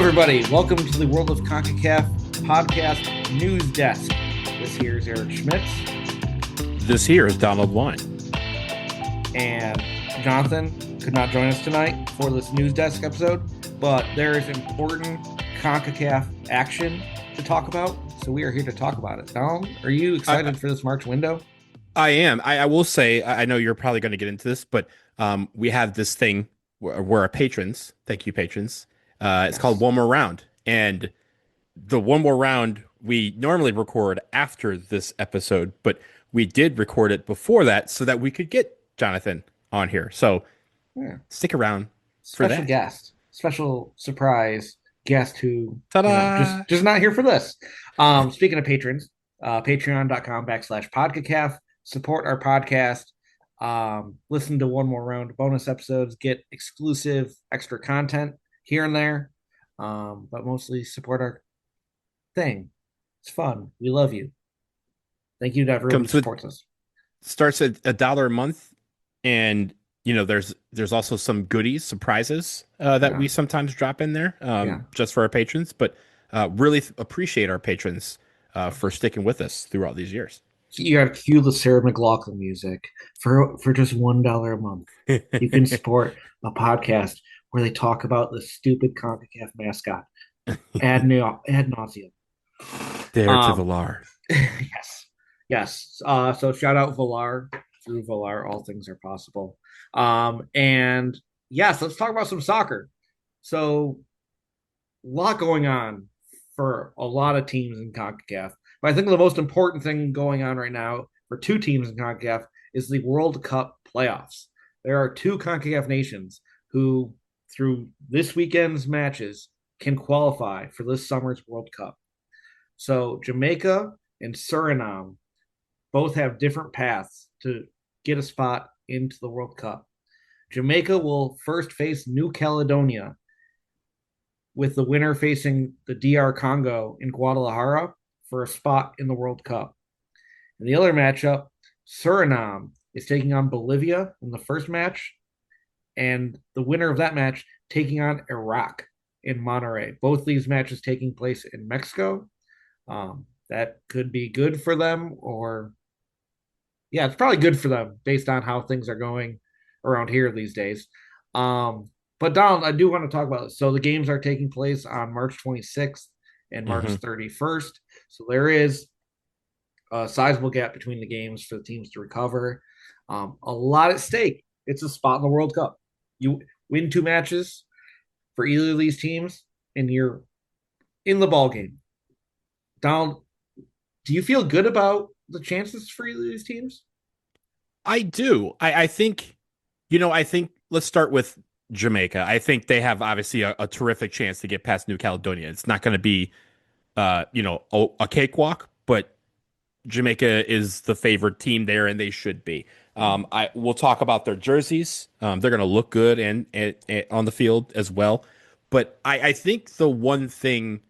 everybody. Welcome to the World of Concacaf podcast news desk. This here is Eric Schmitz. This here is Donald Wine. And Jonathan could not join us tonight for this news desk episode, but there is important Concacaf action to talk about, so we are here to talk about it. Donald, are you excited for this March window? I am. I will say, I know you're probably going to get into this, but we have this thing where our patrons, thank you, patrons, it's called One More Round. And the One More Round, we normally record after this episode, but we did record it before that so that we could get Jonathan on here. So stick around for that. Special guest, special surprise guest who just not here for this. Speaking of patrons, patreon.com/podcacaf. Support our podcast. Listen to One More Round bonus episodes. Get exclusive extra content here and there. But mostly support our thing. It's fun. We love you. Thank you to everyone who supports us. Starts at $1 a month, and there's also some goodies, surprises that we sometimes drop in there just for our patrons. But really appreciate our patrons for sticking with us through all these years. You got to cue the Sarah McLachlan music for just $1 a month. You can support a podcast where they talk about the stupid CONCACAF mascot ad nauseum. Dare to Villar. Yes. So shout out Villar. Through Villar, all things are possible. And yes, let's talk about some soccer. So a lot going on for a lot of teams in CONCACAF. But I think the most important thing going on right now for two teams in CONCACAF is the World Cup playoffs. There are two CONCACAF nations who, through this weekend's matches, can qualify for this summer's World Cup. So Jamaica and Suriname both have different paths to get a spot into the World Cup. Jamaica will first face New Caledonia, with the winner facing the DR Congo in Guadalajara for a spot in the World Cup. In the other matchup, Suriname is taking on Bolivia in the first match, and the winner of that match taking on Iraq in Monterrey. Both these matches taking place in Mexico. That could be good for them, or it's probably good for them based on how things are going around here these days. But Donald, I do want to talk about this. So the games are taking place on March 26th and March 31st. So there is a sizable gap between the games for the teams to recover. A lot at stake. It's a spot in the World Cup. You win two matches for either of these teams, and you're in the ball game. Donald, do you feel good about the chances for either of these teams? I do. I think let's start with Jamaica. I think they have obviously a terrific chance to get past New Caledonia. It's not going to be, a cakewalk, but Jamaica is the favorite team there, and they should be. We'll talk about their jerseys. They're going to look good and on the field as well. But I think the one thing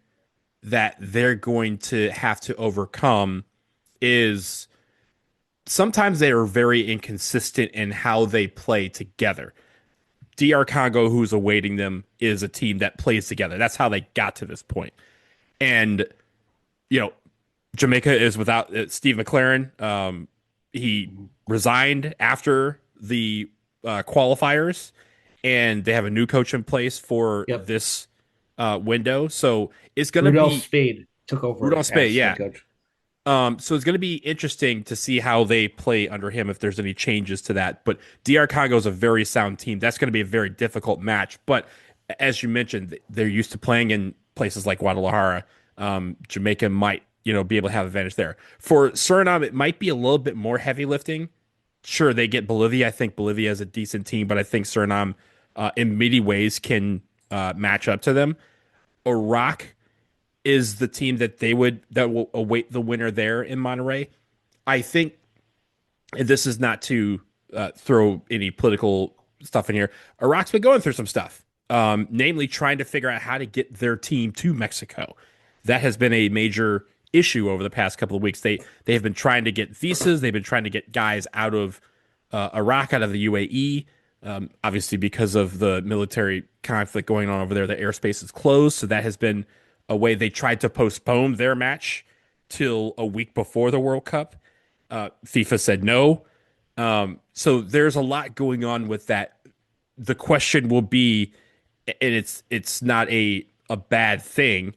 that they're going to have to overcome is sometimes they are very inconsistent in how they play together. DR Congo, who's awaiting them, is a team that plays together. That's how they got to this point. And, Jamaica is without Steve McLaren. He resigned after the qualifiers, and they have a new coach in place for this window. So it's going to be... Rudolph Spade took over. Rudolph Spade, coach. So it's going to be interesting to see how they play under him, if there's any changes to that. But DR Congo is a very sound team. That's going to be a very difficult match. But as you mentioned, they're used to playing in places like Guadalajara. Jamaica might, be able to have advantage there. For Suriname, it might be a little bit more heavy lifting. Sure, they get Bolivia. I think Bolivia is a decent team, but I think Suriname, in many ways, can match up to them. Iraq is the team that will await the winner there in Monterrey. I think, and this is not to throw any political stuff in here, Iraq's been going through some stuff, namely trying to figure out how to get their team to Mexico. That has been a major issue over the past couple of weeks. They have been trying to get visas. They've been trying to get guys out of Iraq, out of the UAE. Obviously, because of the military conflict going on over there, the airspace is closed. So that has been a way they tried to postpone their match till a week before the World Cup. FIFA said no. So there's a lot going on with that. The question will be, and it's not a bad thing,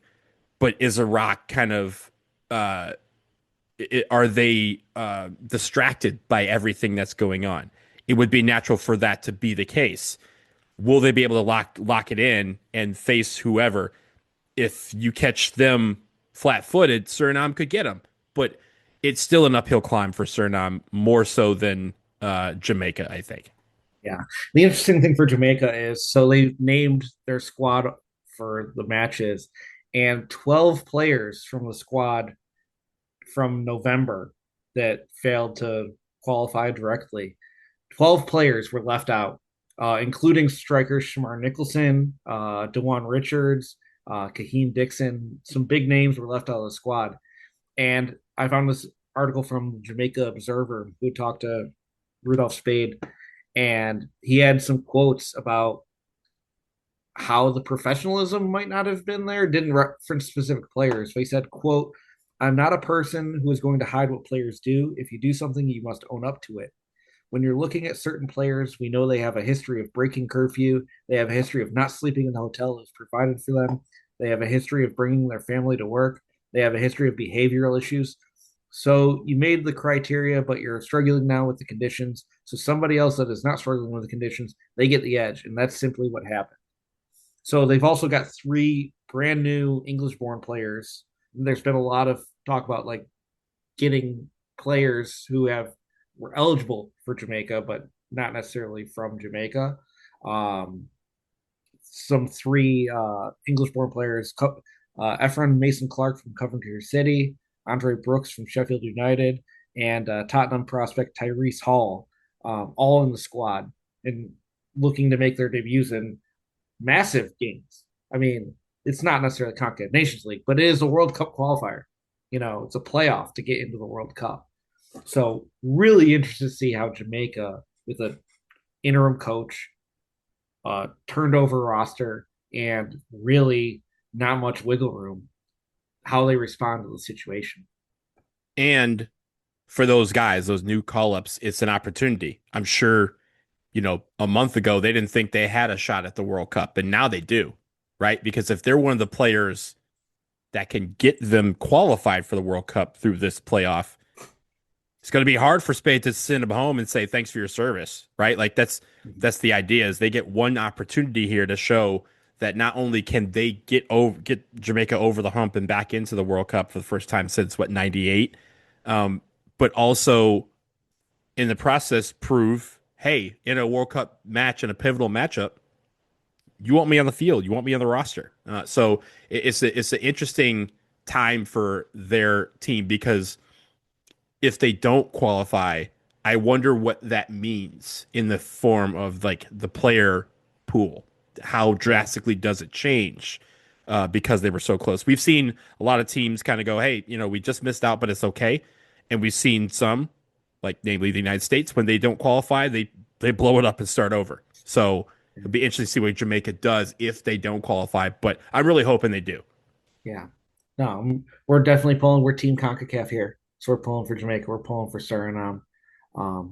but is Iraq kind of are they distracted by everything that's going on? It would be natural for that to be the case. Will they be able to lock it in and face whoever? If you catch them flat-footed, Suriname could get them, but it's still an uphill climb for Suriname more so than Jamaica, I think. Yeah. The interesting thing for Jamaica is so they named their squad for the matches, and 12 players from the squad from November that failed to qualify directly. 12 players were left out, including strikers Shamar Nicholson, Dewan Richards, Kaheen Dixon. Some big names were left out of the squad. And I found this article from Jamaica Observer who talked to Rudolph Spade, and he had some quotes about how the professionalism might not have been there. Didn't reference specific players, but he said, "quote I'm not a person who is going to hide what players do. If you do something, you must own up to it. When you're looking at certain players, we know they have a history of breaking curfew. They have a history of not sleeping in the hotel that was provided for them. They have a history of bringing their family to work. They have a history of behavioral issues. So you made the criteria, but you're struggling now with the conditions. So somebody else that is not struggling with the conditions, they get the edge. And that's simply what happened. So they've also got three brand new English born players. There's been a lot of talk about like getting players who have were eligible for Jamaica, but not necessarily from Jamaica. Um, some three English-born players: Efren Mason Clark from Coventry City, Andre Brooks from Sheffield United, and Tottenham prospect Tyrese Hall, all in the squad and looking to make their debuts in massive games. I mean, it's not necessarily Concacaf Nations League, but it is a World Cup qualifier. It's a playoff to get into the World Cup. So really interested to see how Jamaica, with an interim coach, turned over roster, and really not much wiggle room, how they respond to the situation. And for those guys, those new call-ups, it's an opportunity. I'm sure, a month ago they didn't think they had a shot at the World Cup, and now they do, right? Because if they're one of the players that can get them qualified for the World Cup through this playoff, it's going to be hard for Spade to send them home and say thanks for your service, right? Like that's the idea is they get one opportunity here to show that not only can they get Jamaica over the hump and back into the World Cup for the first time since what 98, but also in the process prove, hey, in a World Cup match in a pivotal matchup, you want me on the field, you want me on the roster. So it's an interesting time for their team because if they don't qualify, I wonder what that means in the form of like the player pool. How Yeah. drastically does it change because they were so close? We've seen a lot of teams kind of go, hey, we just missed out, but it's okay. And we've seen some, like namely the United States, when they don't qualify, they blow it up and start over. So it'll be interesting to see what Jamaica does if they don't qualify. But I'm really hoping they do. Yeah. No, we're definitely pulling. We're Team CONCACAF here. So we're pulling for Jamaica. We're pulling for Suriname.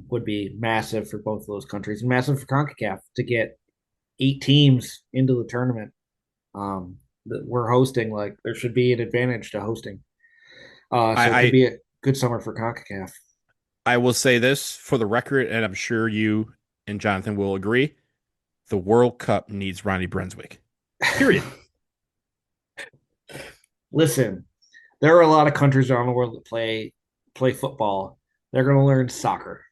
Would be massive for both of those countries and massive for CONCACAF to get 8 teams into the tournament that we're hosting. Like there should be an advantage to hosting. So it could I be a good summer for CONCACAF. I will say this for the record, and I'm sure you and Jonathan will agree. The World Cup needs Ronnie Brunswick. Period. Listen, there are a lot of countries around the world that play football. They're going to learn soccer.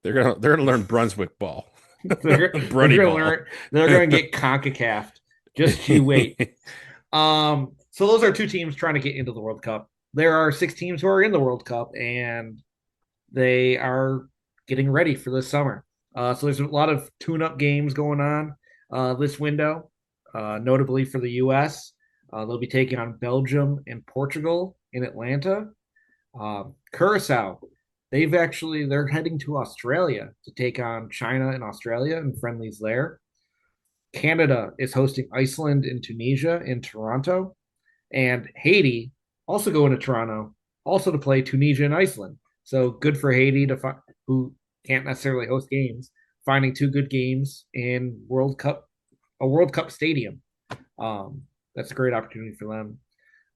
They're gonna learn Brunswick ball, They're Brunny going to ball. learn. They're going to get CONCACAF. Just you wait. So those are two teams trying to get into the World Cup. There are 6 teams who are in the World Cup, and they are getting ready for this summer. So there's a lot of tune-up games going on this window, notably for the U.S. They'll be taking on Belgium and Portugal in Atlanta. Curacao they're heading to Australia to take on China and Australia and friendlies there. Canada is hosting Iceland and Tunisia in Toronto, and Haiti also going to Toronto, also to play Tunisia and Iceland. So good for Haiti who can't necessarily host games, finding two good games in a World Cup stadium. Um, that's a great opportunity for them.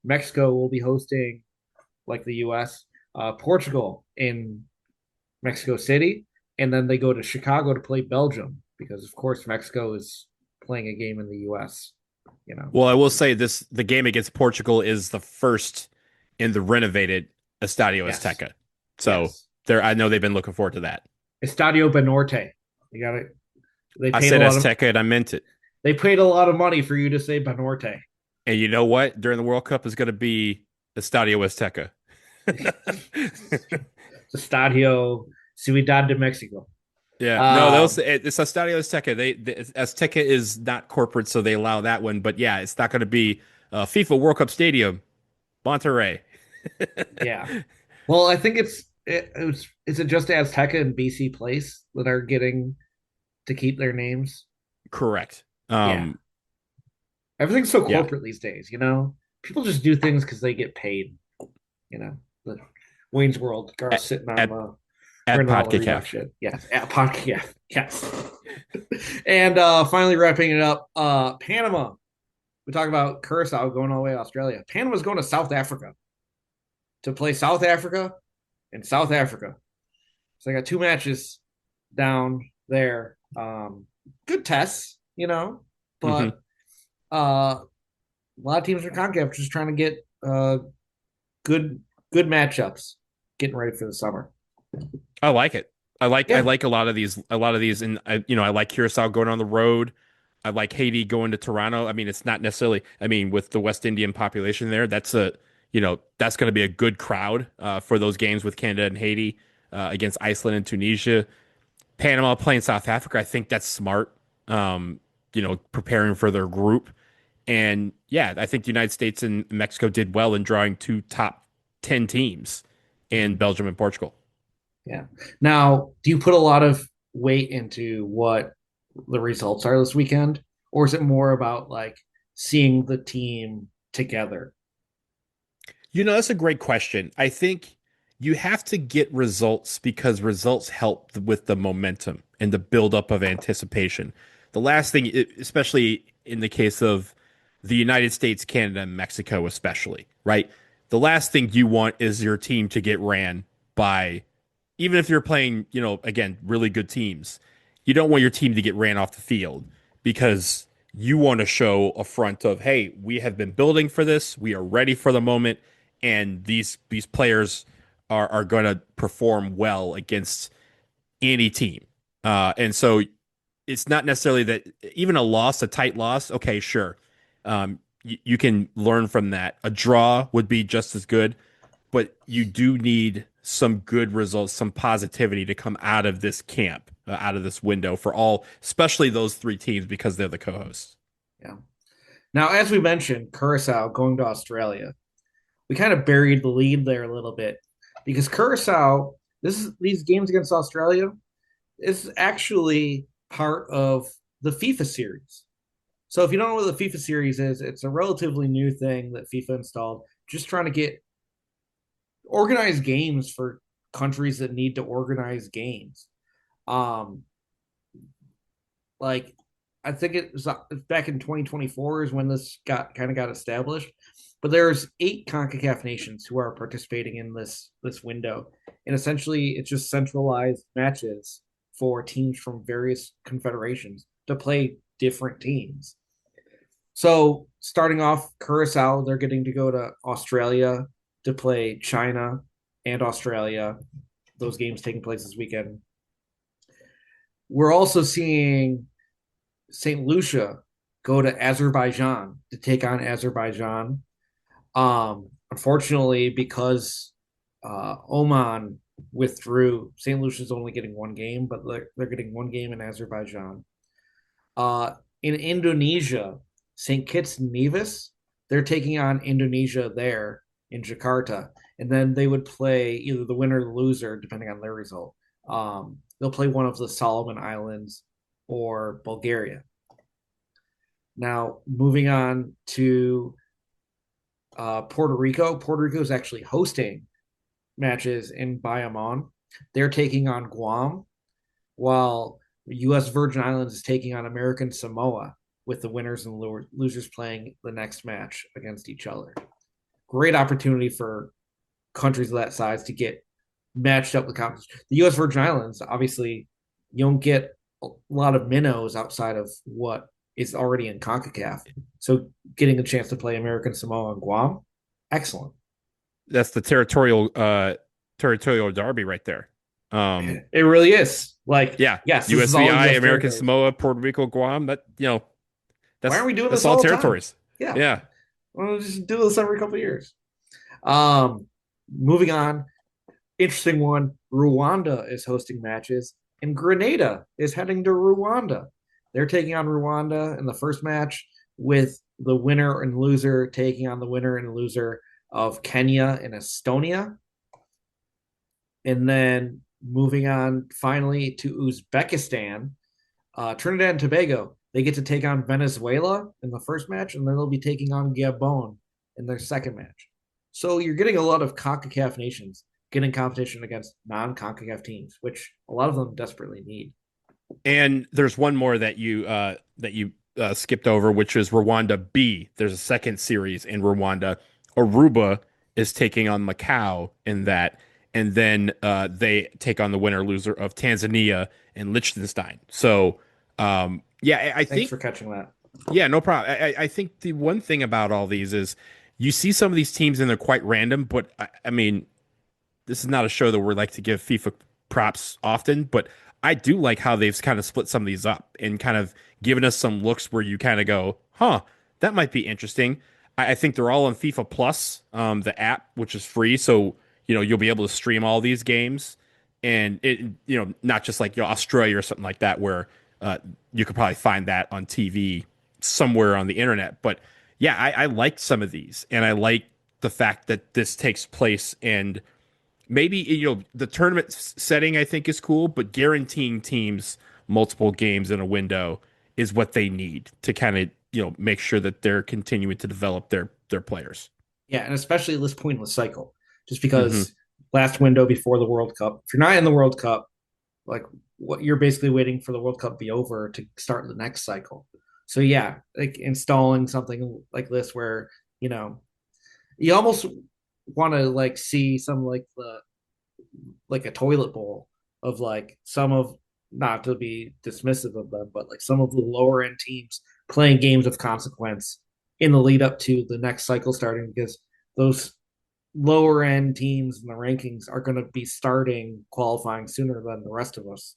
Mexico will be hosting, like the U.S., Portugal in Mexico City, and then they go to Chicago to play Belgium because, of course, Mexico is playing a game in the U.S. You know, Well, I will say this: the game against Portugal is the first in the renovated Estadio yes, Azteca. So yes, there, I know they've been looking forward to that. Estadio Banorte. You got it. They I paid a said lot of Azteca and I meant it. they paid a lot of money for you to say Banorte. And you know what? During the World Cup is going to be Estadio Azteca. Estadio Ciudad de Mexico. Yeah, no, those Um, it's Estadio Azteca. Azteca is not corporate, so they allow that one. But yeah, it's not going to be FIFA World Cup Stadium, Monterrey. yeah. Well, I think is it just Azteca and BC Place that are getting to keep their names? Correct. Yeah. Everything's so Yeah, corporate these days, you know? People just do things because they get paid, you know? The Wayne's World girl at sitting on at, the at printing all the Reebok Concacaf. shit. Yes, at podcast. Yes. And finally wrapping it up, Panama. We talk about Curacao going all the way to Australia. Panama's going to South Africa to play South Africa and South Africa. So I got two matches down there. Good tests, you know, Hmm. but a lot of teams in Concacaf just trying to get good good matchups, getting ready for the summer. I like it. I Yeah, like a lot of these, and I like Curacao going on the road. I like Haiti going to Toronto. I mean, it's not necessarily. I mean, with the West Indian population there, that's going to be a good crowd for those games with Canada and Haiti against Iceland and Tunisia. Panama playing South Africa. I think that's smart. Preparing for their group, and yeah, I think the United States and Mexico did well in drawing two top 10 teams in mm-hmm. Belgium and Portugal. Yeah. Now, do you put a lot of weight into what the results are this weekend, or is it more about like seeing the team together? That's a great question. I think you have to get results because results help with the momentum and the buildup of anticipation. The last thing, especially in the case of the United States, Canada, and Mexico, especially, right? The last thing you want is your team to get ran by, even if you're playing, again, really good teams, you don't want your team to get ran off the field because you want to show a front of, hey, we have been building for this, we are ready for the moment, and these players are going to perform well against any team. And so it's not necessarily that even a loss, a tight loss, okay, sure. You can learn from that. A draw would be just as good, but you do need some good results, some positivity to come out of this camp, out of this window for all, especially those three teams because they're the co-hosts. Yeah. Now, as we mentioned, Curacao going to Australia, we kind of buried the lead there a little bit because Curacao, these games against Australia is actually part of the FIFA series. So if you don't know what the FIFA series is, it's a relatively new thing that FIFA installed, just trying to get organized games for countries that need to organize games. Um, like I think it was back in 2024 is when this got established. But there's 8 CONCACAF nations who are participating in this window, and essentially it's just centralized matches for teams from various confederations to play different teams. So starting off, Curacao, they're getting to go to Australia to play China and Australia. Those games taking place this weekend. We're also seeing St. Lucia go to Azerbaijan to take on Azerbaijan. Unfortunately, because Oman withdrew, St. Lucia's only getting one game, but they're getting one game in Azerbaijan. In Indonesia, St. Kitts and Nevis, they're taking on Indonesia there in Jakarta. and then they would play either the winner or the loser, depending on their result. They'll play one of the Solomon Islands or Bulgaria. Now, moving on to Puerto Rico. Puerto Rico is actually hosting matches in Bayamon. They're taking on Guam, while U.S. Virgin Islands is taking on American Samoa, with the winners and losers playing the next match against each other. Great opportunity for countries of that size to get matched up with competition. The U.S. Virgin Islands, obviously, you don't get a lot of minnows outside of what is already in Concacaf. So getting a chance to play American Samoa and Guam, excellent. That's the territorial derby right there. It really is. Like, Yeah, yes, this is all USVI, U.S. American territory. Samoa, Puerto Rico, Guam. That Why aren't we doing that's this all all the time? territories. Yeah, Yeah. we'll just do this every couple of years. Um, moving on, interesting one. Rwanda is hosting matches, and Grenada is heading to Rwanda. They're taking on Rwanda in the first match, with the winner and loser taking on the winner and loser of Kenya and Estonia. And then moving on finally to Uzbekistan, Trinidad and Tobago. They get to take on Venezuela in the first match, and then they'll be taking on Gabon in their second match. So you're getting a lot of CONCACAF nations getting competition against non-CONCACAF teams, which a lot of them desperately need. And there's one more that you skipped over, which is Rwanda B. There's a second series in Rwanda. Aruba is taking on Macau in that, and then they take on the winner loser of Tanzania and Liechtenstein. So, yeah, I Thanks think for catching that. yeah, no problem. I think the one thing about all these is you see some of these teams and they're quite random, but I mean, this is not a show that we're like to give FIFA props often, but I do like how they've kind of split some of these up and kind of given us some looks where you kind of go, huh, that might be interesting. I think they're all on FIFA Plus, the app, which is free. So, you'll be able to stream all these games and not just like Australia or something like that, where you could probably find that on TV somewhere on the internet. But yeah, I like some of these and I like the fact that this takes place and maybe the tournament setting I think is cool, but guaranteeing teams multiple games in a window is what they need to kind of make sure that they're continuing to develop their players. Yeah, and especially at this point in the cycle, just Hmm. because last window before the World Cup, if you're not in the World Cup, like what you're basically waiting for the World Cup to be over to start the next cycle. So yeah, like installing something like this where you know you almost want to like see some like the like a toilet bowl of like some of, not to be dismissive of them, but like some of the lower end teams playing games of consequence in the lead up to the next cycle starting, because those lower end teams in the rankings are going to be starting qualifying sooner than the rest of us.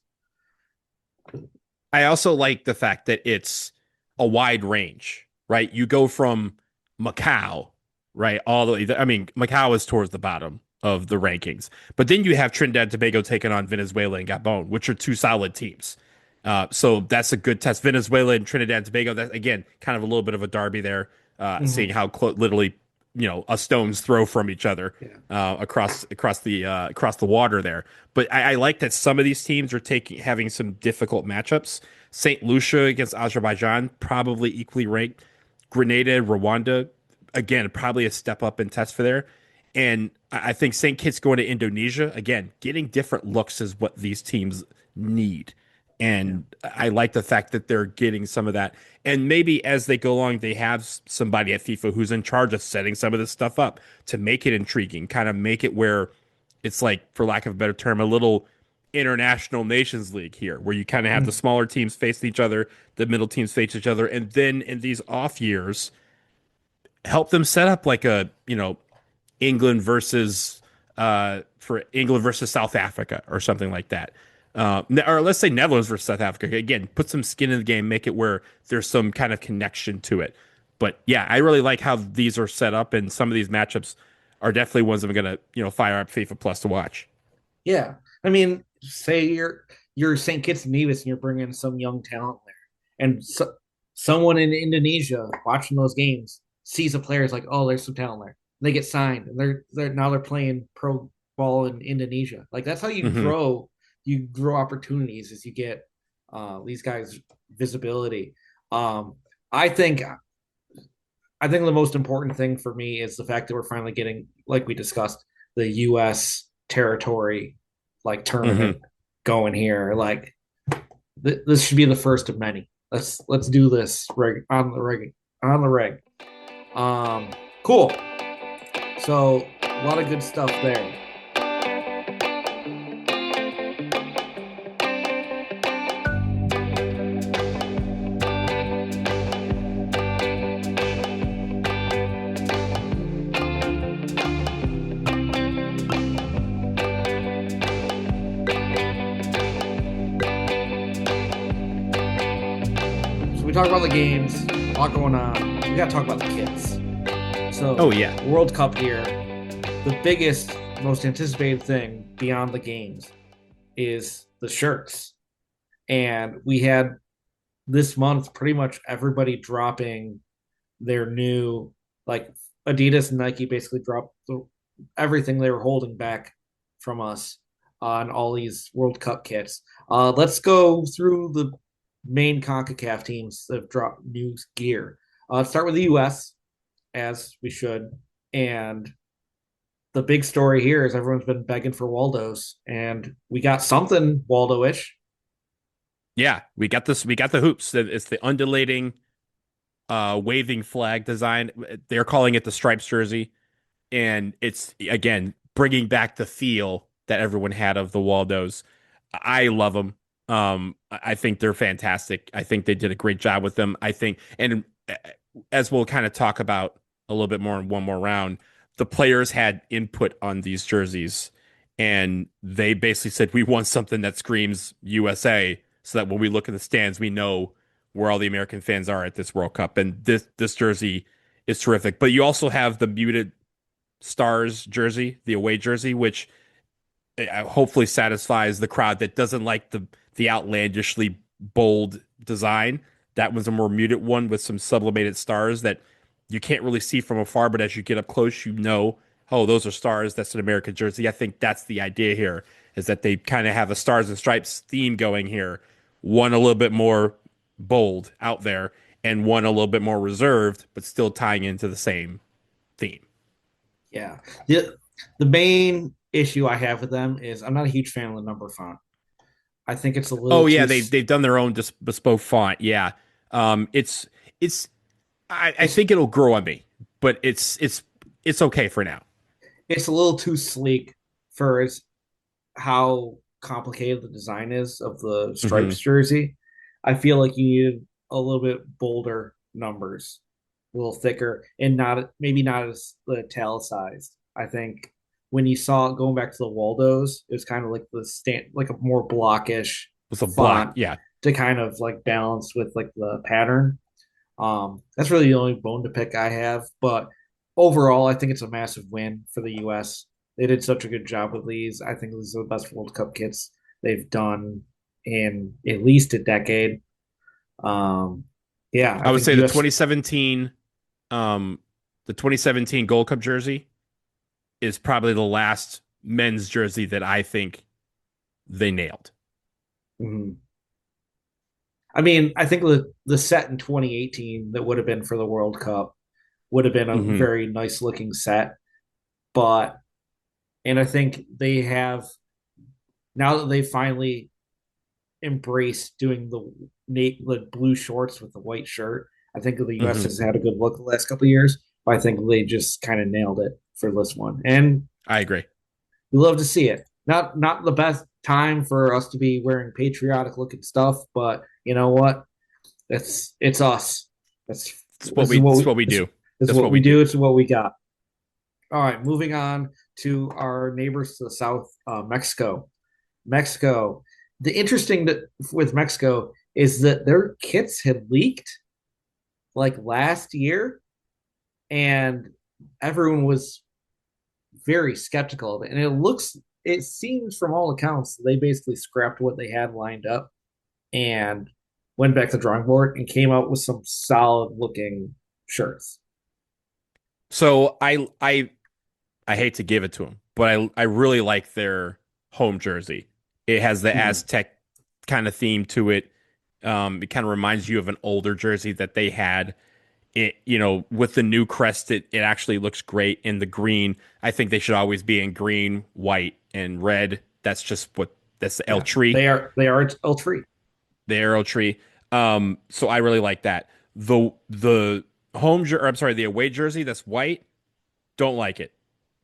I also like the fact that it's a wide range, right? You go from Macau, right, all the way. I mean, Macau is towards the bottom of the rankings, but then you have Trinidad and Tobago taking on Venezuela and Gabon, which are two solid teams. So that's a good test. Venezuela and Trinidad and Tobago. That again, kind of a little bit of a derby there, seeing Mm-hmm. how literally a stone's throw from each other Yeah. across the water there. But I like that some of these teams are having some difficult matchups. Saint Lucia against Azerbaijan, probably equally ranked. Grenada, Rwanda, again, probably a step up in test for there. And I think St. Kitts going to Indonesia, again, getting different looks is what these teams need. Yeah. And I like the fact that they're getting some of that. And maybe as they go along, they have somebody at FIFA who's in charge of setting some of this stuff up to make it intriguing, kind of make it where it's like, for lack of a better term, a little international nations league here, where you kind of have the Mm. smaller teams face each other, the middle teams face each other, and then in these off years, help them set up like a, England versus for England versus South Africa or something like that. Or let's say Netherlands versus South Africa. Again, put some skin in the game, make it where there's some kind of connection to it. But yeah, I really like how these are set up, and some of these matchups are definitely ones I'm gonna fire up FIFA Plus to watch. Yeah. I mean, say you're St. Kitts and Nevis and you're bringing some young talent there, and someone in Indonesia watching those games sees a player is like, oh, there's some talent there. they get signed, and they're playing pro ball in Indonesia. Like that's how Hmm. you grow opportunities as you get these guys visibility. Um, I think I think the most important thing for me is the fact that we're finally getting, like we discussed, the U.S. territory like Hmm. tournament going here. Like this should be the first of many. Let's do this on the rig. Um, cool. So a lot of good stuff there. So we talk about the games, a lot going on. We got to talk about the kids. So Oh yeah. World Cup here, the biggest, most anticipated thing beyond the games is the shirts. And we had this month pretty much everybody dropping their new, like Adidas and Nike basically dropped everything they were holding back from us on all these World Cup kits. Let's go through the main CONCACAF teams that have dropped new gear. Start with the US, as we should. And the big story here is everyone's been begging for Waldo's, and we got something Waldo-ish. Yeah, we got this. We got the hoops. It's the undulating, waving flag design. They're calling it the stripes jersey, and it's again bringing back the feel that everyone had of the Waldos. I love them. I think they're fantastic. I think they did a great job with them. I think, and as we'll kind of talk about a little bit more in one more round, the players had input on these jerseys, and they basically said, "We want something that screams USA, so that when we look at the stands, we know where all the American fans are at this World Cup." And this jersey is terrific. But you also have the muted stars jersey, the away jersey, which hopefully satisfies the crowd that doesn't like the outlandishly bold design. That was a more muted one with some sublimated stars that you can't really see from afar, but as you get up close, you know, oh, those are stars. That's an American jersey. I think that's the idea here, is that they kind of have a stars and stripes theme going here. One a little bit more bold out there, and one a little bit more reserved, but still tying into the same theme. Yeah. The main issue I have with them is I'm not a huge fan of the number font. I think it's a little Oh too yeah, they've done their own bespoke font. Yeah, it's I it's think it'll grow on me, but it's okay for now. it's a little too sleek for how complicated the design is of the Hmm. stripes jersey. I feel like you needed a little bit bolder numbers, a little thicker, and not as the italicized. I think when you saw it going back to the Waldos, it was kind of like the stand, like a more blockish With a block, font yeah. to kind of like balance with like the pattern. That's really the only bone to pick I have. But overall, I think it's a massive win for the U.S. They did such a good job with these. I think these are the best World Cup kits they've done in at least a decade. Um, yeah, I I would think say U.S. um, the 2017 Gold Cup jersey is probably the last men's jersey that I think they nailed. Mhm. I mean, I think the set in 2018 that would have been for the World Cup would have been a Hmm. very nice looking set, but and I think they have now that they finally embrace doing the blue shorts with the white shirt. I think the U.S. Hmm. has had a good look the last couple of years, but I think they just kind of nailed it for this one, and I agree. we love to see it. Not the best time for us to be wearing patriotic looking stuff, but you know what? It's us. That's this is what It's we what we this, do. this is That's what what we we do. do. It's what we got. All right, moving on to our neighbors to the south, Mexico. Mexico. The interesting with Mexico is that their kits had leaked like last year, and everyone was very skeptical of it. And it seems from all accounts, they basically scrapped what they had lined up and went back to the drawing board and came out with some solid looking shirts. So I hate to give it to them, but I really like their home jersey. It has the Hmm. Aztec kind of theme to it. It kind of reminds you of an older jersey that they had. It, with the new crest, it actually looks great in the green. I think they should always be in green, white, and red. That's the L Yeah, tree, they are L tree. the arrow tree. So I really like that. The or I'm sorry, the away jersey that's white, don't like it.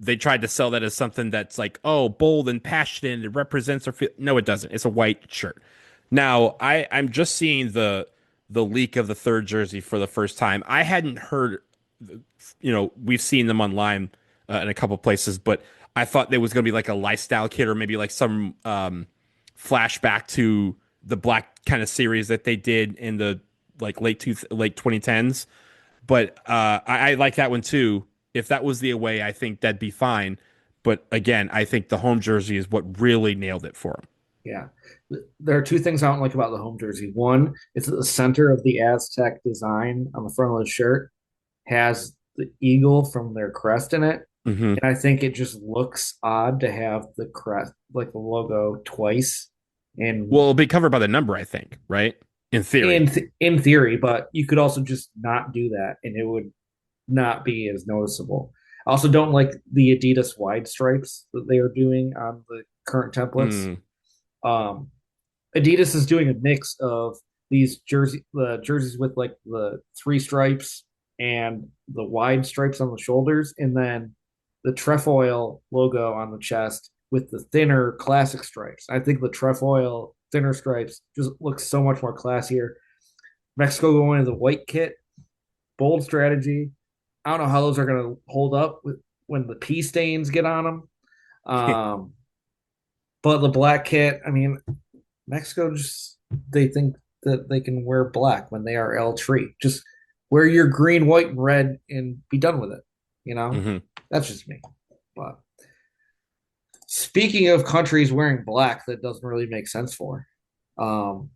They tried to sell that as something that's like, oh, bold and passionate, and it represents our feel. No, it doesn't. It's a white shirt. Now, I'm just seeing the leak of the third jersey for the first time. I hadn't heard, we've seen them online in a couple places, but I thought there was going to be like a lifestyle kit or maybe like some flashback to the black kind of series that they did in the like late 2010s. But I like that one too. If that was the away, I think that'd be fine. But again, I think the home jersey is what really nailed it for him. Yeah. There are two things I don't like about the home jersey. One, it's at the center of the Aztec design on the front of the shirt has the eagle from their crest in it. Hmm. And I think it just looks odd to have the crest, like the logo, twice. Well, And it'll be covered by the number, I think, right? In theory. in theory, but you could also just not do that, and it would not be as noticeable. I also don't like the Adidas wide stripes that they are doing on the current templates. Mm. Um, Adidas is doing a mix of these jerseys with like the three stripes and the wide stripes on the shoulders, and then the trefoil logo on the chest with the thinner classic stripes. I think the trefoil thinner stripes just looks so much more classier. Mexico going to the white kit, bold strategy. I don't know how those are going to hold up when the pea stains get on them. Um, but the black kit, I mean, Mexico just they think that they can wear black when they are L tree. Just wear your green, white, and red and be done with it. You know, Hmm. that's just me. But speaking of countries wearing black, that doesn't really make sense for. Um,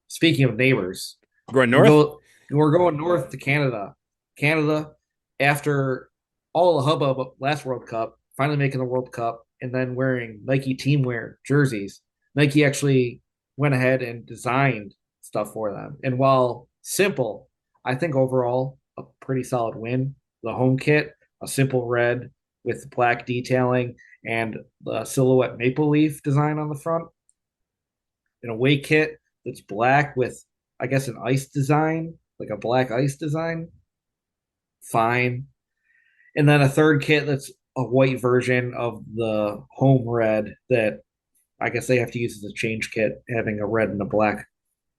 speaking of neighbors, Going we'll north? go. We're going north to Canada. Canada, after all the hubbub of last World Cup, finally making the World Cup, and then wearing Nike team wear jerseys. Nike actually went ahead and designed stuff for them. And while simple, I think overall a pretty solid win. The home kit, a simple red with black detailing and the silhouette maple leaf design on the front. An away kit that's black with, I guess, an ice design, like a black ice design. Fine. And then a third kit that's a white version of the home red that I guess they have to use as a change kit, having a red and a black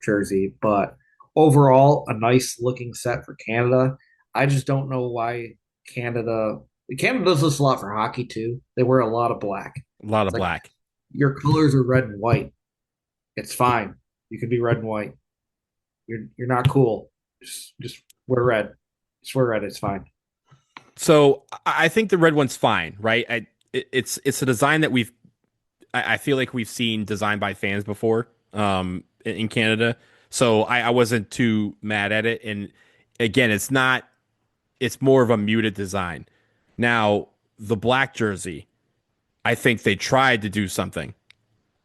jersey. But overall, a nice looking set for Canada. I just don't know why Canada. Canada does this a lot for hockey too. They wear a lot of black. A lot It's of like black. your colors are red and white. It's fine. You can be red and white. You're not cool. Just wear red. Just wear red. It's fine. So I think the red one's fine, right? It's a design that I feel like we've seen designed by fans before in Canada. So I wasn't too mad at it. And again, it's more of a muted design. Now, the black jersey, I think they tried to do something.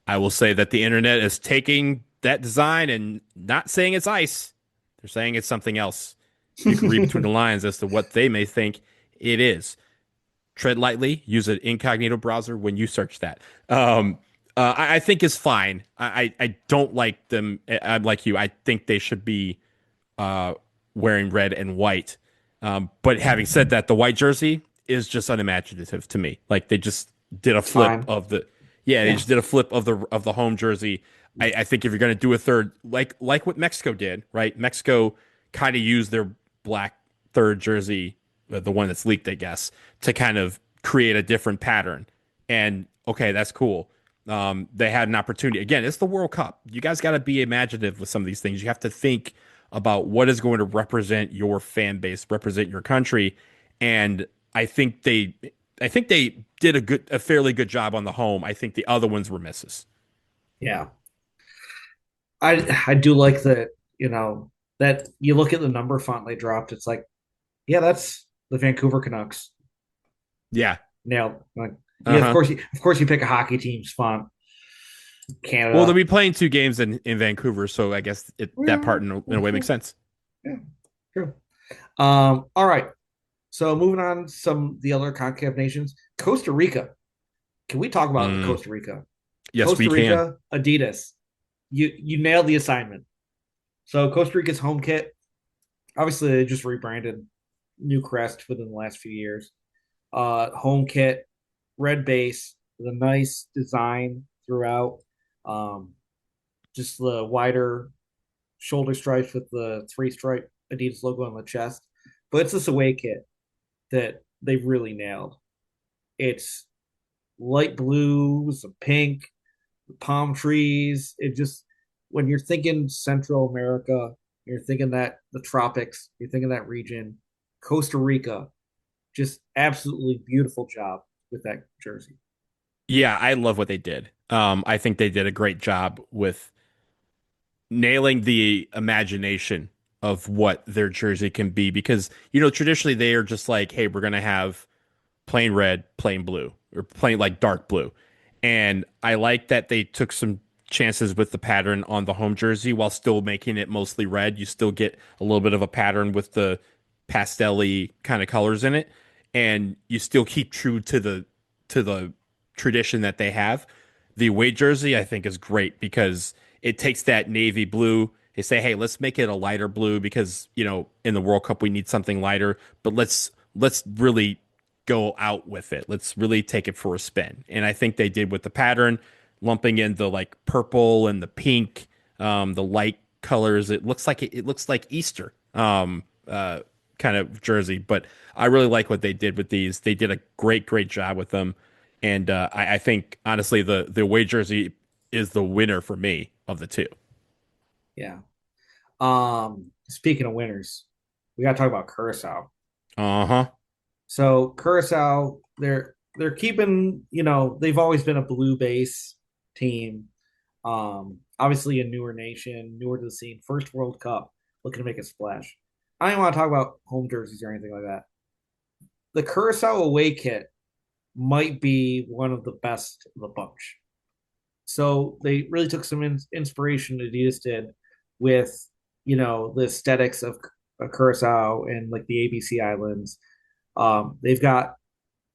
I will say that the internet is taking that design and not saying it's ice. They're saying it's something else. You can read between the lines as to what they may think it is. Tread lightly. Use an incognito browser when you search that. I think is fine. I don't like them. I'm like you. I think they should be uh, wearing red and white. But having said that, the white jersey is just unimaginative to me. Like they just did a It's flip fine. of the yeah, they Yeah. just did a flip of the home jersey. I think if you're going to do a third, like what Mexico did, right? Mexico kind of used their black third jersey, the one that's leaked, I guess, to kind of create a different pattern. And okay, that's cool. They had an opportunity. Again, it's the World Cup. You guys got to be imaginative with some of these things. You have to think about what is going to represent your fan base, represent your country, and I think they did a fairly good job on the home. I think the other ones were misses. Yeah. I do like that, you know, that you look at the number font they dropped, it's like, yeah, that's the Vancouver Canucks. Yeah. Nailed. Like, yeah, Uh-huh. of course, you pick a hockey team's font. Well, they'll Canada. be playing two games in Vancouver, so I guess that Yeah, part in a way makes sense. yeah, true. All right. So moving on, some the other Concacaf nations. Costa Rica. Can we talk about Mm, Costa Rica? yes, we Costa can. Rica, Adidas. You nailed the assignment. So Costa Rica's home kit. Obviously, they just rebranded, new crest within the last few years. Home kit, red base with a nice design throughout. Um, just the wider shoulder stripes with the three stripe Adidas logo on the chest. But it's this away kit that they really nailed. It's light blue, some pink, palm trees. It just, when you're thinking Central America, you're thinking that the tropics, you're thinking that region. Costa Rica, just absolutely beautiful job with that jersey. Yeah, I love what they did. I think they did a great job with nailing the imagination of what their jersey can be because, traditionally they are just like, hey, we're going to have plain red, plain blue, or plain like dark blue. And I like that they took some chances with the pattern on the home jersey while still making it mostly red. You still get a little bit of a pattern with the pastel-y kind of colors in it, and you still keep true to the tradition that they have. The away jersey, I think, is great because it takes that navy blue. They say, hey, let's make it a lighter blue because, in the World Cup we need something lighter, but let's really go out with it. Let's really take it for a spin. And I think they did with the pattern, lumping in the like purple and the pink, the light colors. It looks like Easter. Kind of jersey, but I really like what they did with these. They did a great job with them, and I think honestly the away jersey is the winner for me of the two. Yeah. Speaking of winners, we got to talk about Curacao. Uh-huh. So Curacao, they're keeping, they've always been a blue base team. Obviously a newer nation, newer to the scene, first World Cup, looking to make a splash. I don't want to talk about home jerseys or anything like that. The Curacao away kit might be one of the best of the bunch. So they really took some inspiration Adidas did with, the aesthetics of Curacao and like the ABC Islands. They've got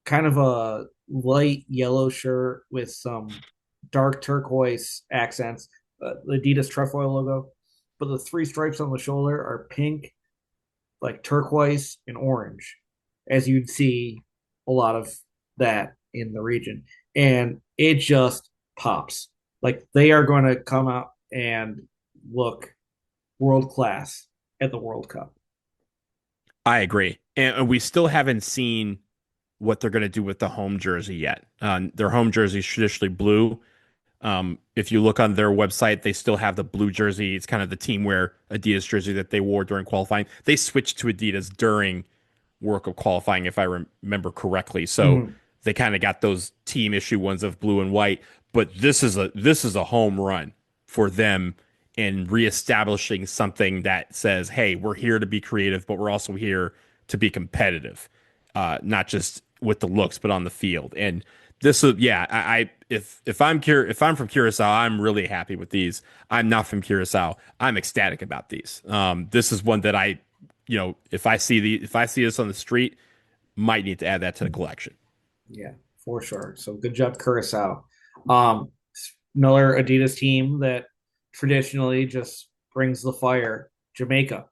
kind of a light yellow shirt with some dark turquoise accents, the Adidas trefoil logo, but the three stripes on the shoulder are pink, like turquoise and orange, as you'd see a lot of that in the region. And it just pops. Like they are going to come out and look world class at the World Cup. I agree. And we still haven't seen what they're going to do with the home jersey yet. Their home jersey is traditionally blue. If you look on their website, they still have the blue jersey. It's kind of the team wear Adidas jersey that they wore during qualifying. They switched to Adidas during World Cup qualifying, if I remember correctly. So Mm-hmm. they kind of got those team issue ones of blue and white. But this is a home run for them in reestablishing something that says, "Hey, we're here to be creative, but we're also here to be competitive, not just with the looks, but on the field." And this is, yeah, if I'm from Curacao, I'm really happy with these. I'm not from Curacao. I'm ecstatic about these. This is one that if I see this on the street, might need to add that to the collection. Yeah, for sure. So good job, Curacao. Um, another Adidas team that traditionally just brings the fire. Jamaica.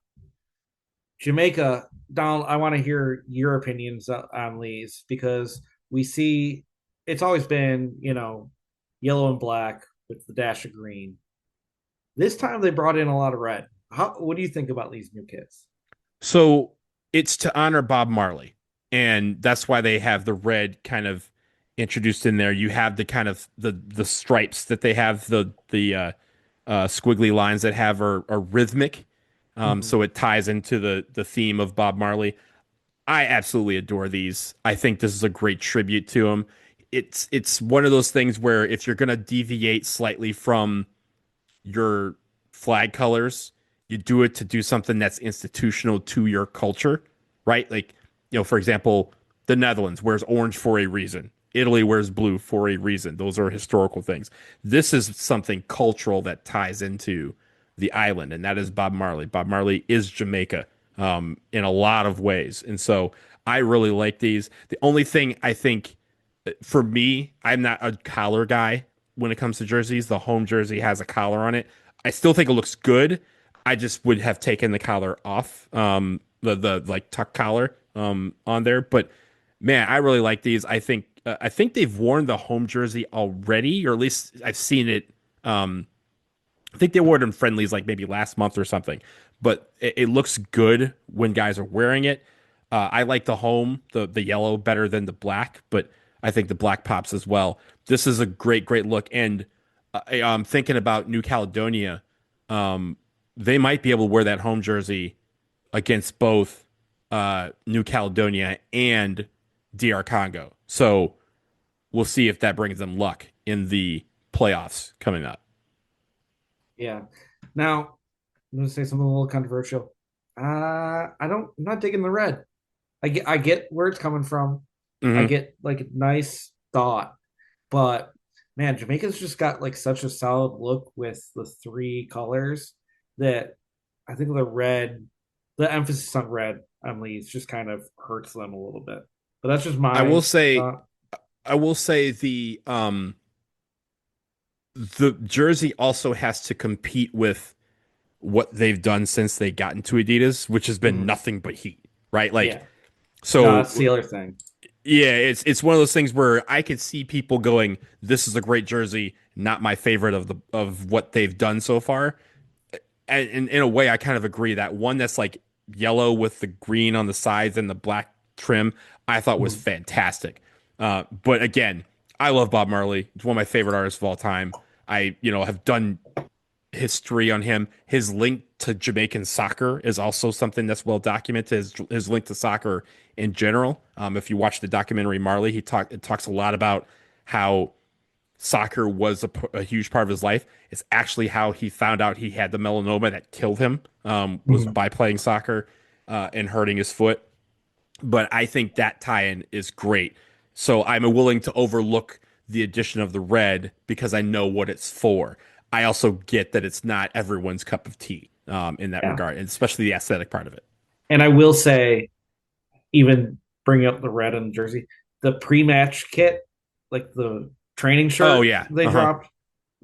Jamaica, Donald, I want to hear your opinions on these because we see it's always been, yellow and black with the dash of green. This time they brought in a lot of red. What do you think about these new kits? So it's to honor Bob Marley, and that's why they have the red kind of introduced in there. You have the kind of the stripes that they have, the squiggly lines that are rhythmic. Mm-hmm. So it ties into the theme of Bob Marley. I absolutely adore these. I think this is a great tribute to him. It's one of those things where if you're gonna deviate slightly from your flag colors, you do it to do something that's institutional to your culture, right? Like for example, the Netherlands wears orange for a reason. Italy wears blue for a reason. Those are historical things. This is something cultural that ties into the island, and that is Bob Marley. Bob Marley is Jamaica in a lot of ways. And so I really like these. The only thing I think for me, I'm not a collar guy when it comes to jerseys. The home jersey has a collar on it. I still think it looks good. I just would have taken the collar off, the like tuck collar on there. But man, I really like these. I think they've worn the home jersey already, or at least I've seen it. I think they wore it in friendlies like maybe last month or something. But it looks good when guys are wearing it. I like the home, the yellow better than the black, but I think the black pops as well. This is a great look. And I'm thinking about New Caledonia. Um, they might be able to wear that home jersey against both New Caledonia and DR Congo. So we'll see if that brings them luck in the playoffs coming up. Yeah. Now, I'm going to say something a little controversial. I'm not digging the red. I get where it's coming from. I Hmm. get like a nice thought, but man, Jamaica's just got like such a solid look with the three colors that I think the emphasis on red on Leeds just kind of hurts them a little bit. But that's just I will my say, thought. I will say the jersey also has to compete with what they've done since they got into Adidas, which has been Mhm. nothing but heat, right? Like, Yeah, no, so that's the other thing. yeah, it's one of those things where I could see people going, "This is a great jersey, not my favorite of what they've done so far." And in a way, I kind of agree that one that's like yellow with the green on the sides and the black trim, I thought was Mhm. fantastic. But again, I love Bob Marley. He's one of my favorite artists of all time. I, have done history on him. His link to Jamaican soccer is also something that's well documented. His link to soccer in general. If you watch the documentary Marley, it talks a lot about how soccer was a huge part of his life. It's actually how he found out he had the melanoma that killed him. Was Mhm. by playing soccer and hurting his foot. But I think that tie-in is great. So I'm willing to overlook the addition of the red because I know what it's for. I also get that it's not everyone's cup of tea in that Yeah, regard, and especially the aesthetic part of it. and I will say, even bring up the red on the jersey, the pre-match kit, like the training Oh shirt yeah, they uh-huh. dropped,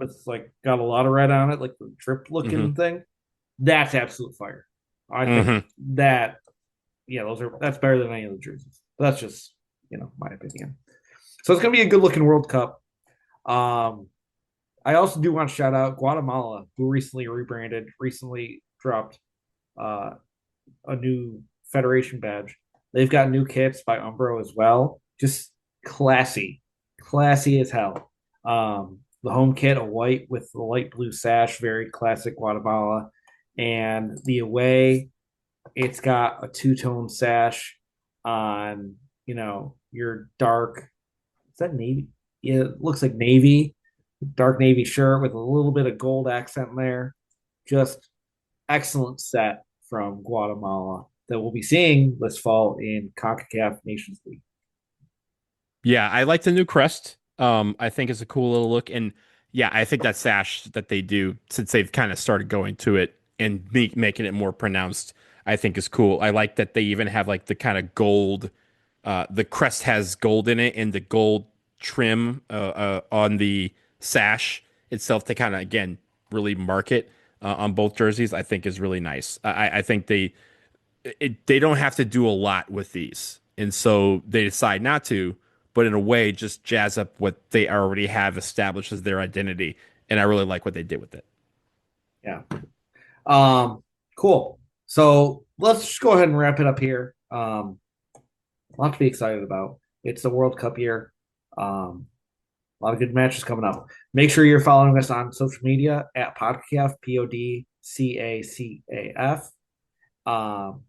it's like got a lot of red on it, like the drip Hmm. looking thing. That's absolute fire. I think Hmm. that yeah, that's better than any of the jerseys. That's just my opinion. So it's gonna be a good looking World Cup. Um, I also do want to shout out Guatemala, who recently rebranded, recently dropped uh, a new Federation badge. They've got new kits by Umbro as well. Just classy, classy as hell. The home kit, a white with the light blue sash, very classic Guatemala. And the away, it's got a two-tone sash on, your dark, is that navy? Yeah, it looks like navy, dark navy shirt with a little bit of gold accent there. Just excellent set from Guatemala that we'll be seeing this fall in Concacaf Nations League. Yeah, I like the new crest. I think it's a cool little look, and yeah, I think that sash that they do since they've kind of started going to it and making it more pronounced, I think is cool. I like that they even have like the kind of gold. The crest has gold in it, and the gold trim on the sash itself to kind of again really mark it on both jerseys. I think is really nice. I think they don't have to do a lot with these, and so they decide not to. But in a way, just jazz up what they already have established as their identity, and I really like what they did with it. Yeah. Cool. So let's just go ahead and wrap it up here. A lot to be excited about. It's the World Cup year. A lot of good matches coming up. Make sure you're following us on social media at Podcaf, PODCACAF. Um,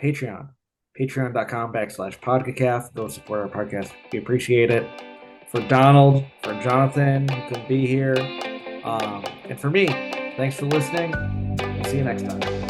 Patreon, patreon.com/podcacaf. Go support our podcast. We appreciate it. For Donald, for Jonathan, who couldn't be here, and for me, thanks for listening. We'll see you next time.